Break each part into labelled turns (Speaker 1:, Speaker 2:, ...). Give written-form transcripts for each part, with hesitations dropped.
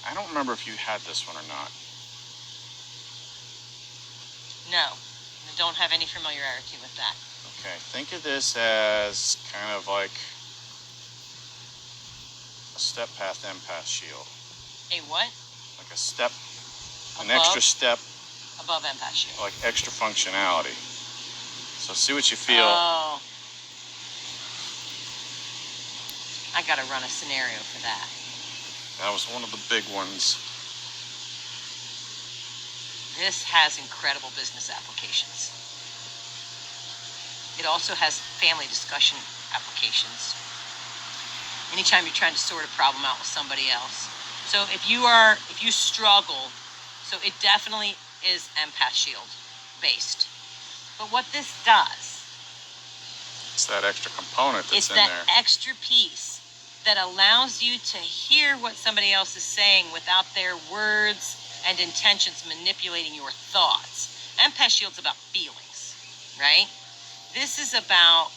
Speaker 1: I don't remember if you had this one or not.
Speaker 2: No, I don't have any familiarity with that.
Speaker 1: Okay, think of this as kind of like a step path empath shield.
Speaker 2: A what?
Speaker 1: Like a step, an
Speaker 2: Above?
Speaker 1: extra step,
Speaker 2: Above empath shield.
Speaker 1: like extra functionality. So see what you feel.
Speaker 2: Oh. I gotta run a scenario for that.
Speaker 1: That was one of the big ones.
Speaker 2: This has incredible business applications. It also has family discussion applications. Anytime you're trying to sort a problem out with somebody else. So if you struggle, so it definitely is empath shield based. But what this does,
Speaker 1: it's that extra component that's
Speaker 2: it's
Speaker 1: in
Speaker 2: that
Speaker 1: there.
Speaker 2: extra piece that allows you to hear what somebody else is saying without their words and intentions manipulating your thoughts. Empath shield's about feelings, right? This is about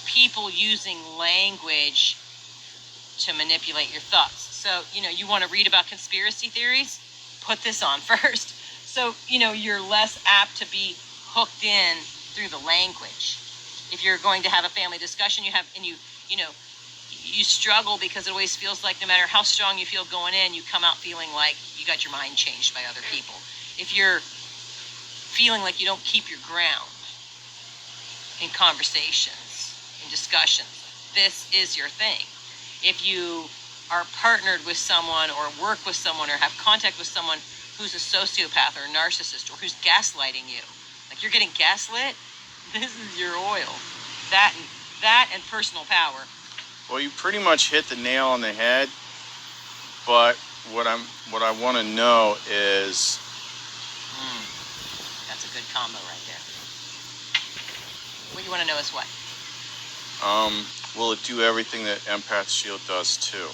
Speaker 2: people using language to manipulate your thoughts. So, you want to read about conspiracy theories? Put this on first. So, you're less apt to be hooked in through the language. If you're going to have a family discussion, you struggle because it always feels like no matter how strong you feel going in, you come out feeling like you got your mind changed by other people. If you're feeling like you don't keep your ground in conversations, in discussions, this is your thing. If you are partnered with someone or work with someone or have contact with someone who's a sociopath or a narcissist or who's gaslighting you, like you're getting gaslit, this is your oil. That and personal power.
Speaker 1: Well, you pretty much hit the nail on the head, but what I want to know is...
Speaker 2: That's a good combo right there. What you want to know is what?
Speaker 1: Will it do everything that Empath Shield does too?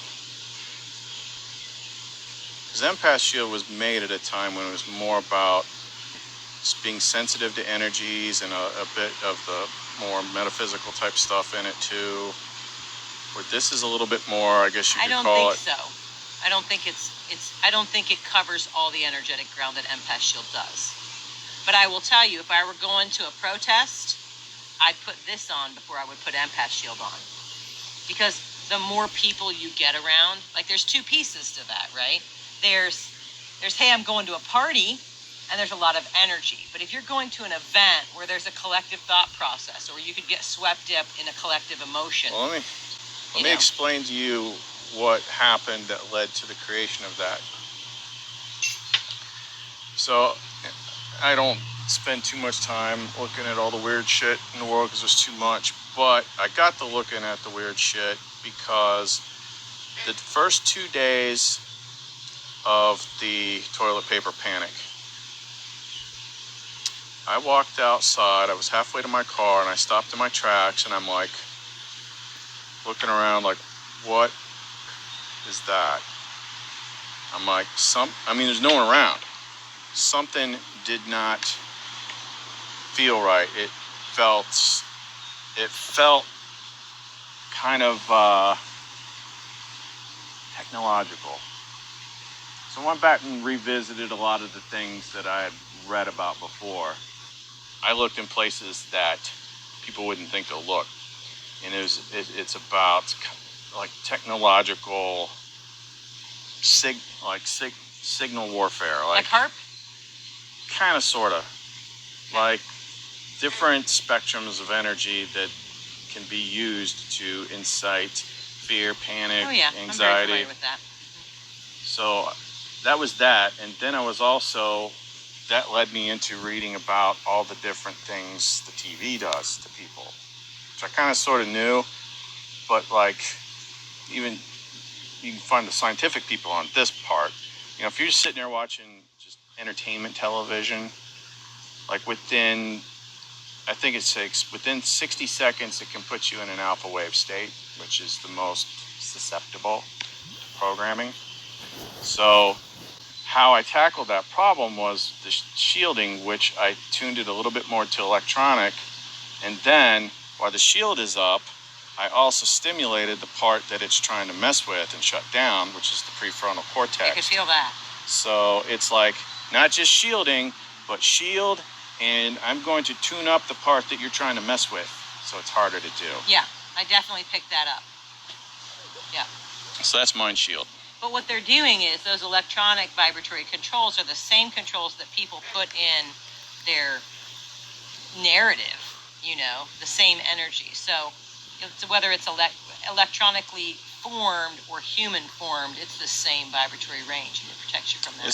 Speaker 1: Because Empath Shield was made at a time when it was more about being sensitive to energies and a bit of the more metaphysical type stuff in it too. Where this is a little bit more, I guess you could call it.
Speaker 2: I don't think so. I don't think it covers all the energetic ground that Empath Shield does. But I will tell you, if I were going to a protest, I'd put this on before I would put Empath Shield on. Because the more people you get around, like there's two pieces to that, right? There's hey, I'm going to a party, and there's a lot of energy. But if you're going to an event where there's a collective thought process, or you could get swept up in a collective emotion.
Speaker 1: Well, let me explain to you what happened that led to the creation of that. So, I don't spend too much time looking at all the weird shit in the world because there's too much, but I got to looking at the weird shit because the first 2 days of the toilet paper panic, I walked outside, I was halfway to my car, and I stopped in my tracks, and I'm like, looking around like, what is that? I'm like, there's no one around. Something did not feel right. It felt kind of technological. So I went back and revisited a lot of the things that I had read about before. I looked in places that people wouldn't think to look. And it's about like technological signal warfare.
Speaker 2: Like HAARP?
Speaker 1: Kind of, sort of. Like different spectrums of energy that can be used to incite fear, panic, anxiety.
Speaker 2: I'm very familiar with that.
Speaker 1: So that was that. And then that led me into reading about all the different things the TV does to people. Which I kind of sort of knew, but like, even you can find the scientific people on this part. If you're just sitting there watching just entertainment television, like within 60 seconds, it can put you in an alpha wave state, which is the most susceptible to programming. So how I tackled that problem was the shielding, which I tuned it a little bit more to electronic, and then while the shield is up, I also stimulated the part that it's trying to mess with and shut down, which is the prefrontal cortex.
Speaker 2: I could feel that.
Speaker 1: So it's like not just shielding, but shield, and I'm going to tune up the part that you're trying to mess with, so it's harder to do.
Speaker 2: Yeah, I definitely picked that up. Yeah.
Speaker 1: So that's Mind Shield.
Speaker 2: But what they're doing is those electronic vibratory controls are the same controls that people put in their narrative, the same energy. So whether it's electronically formed or human formed, it's the same vibratory range, and it protects you from that.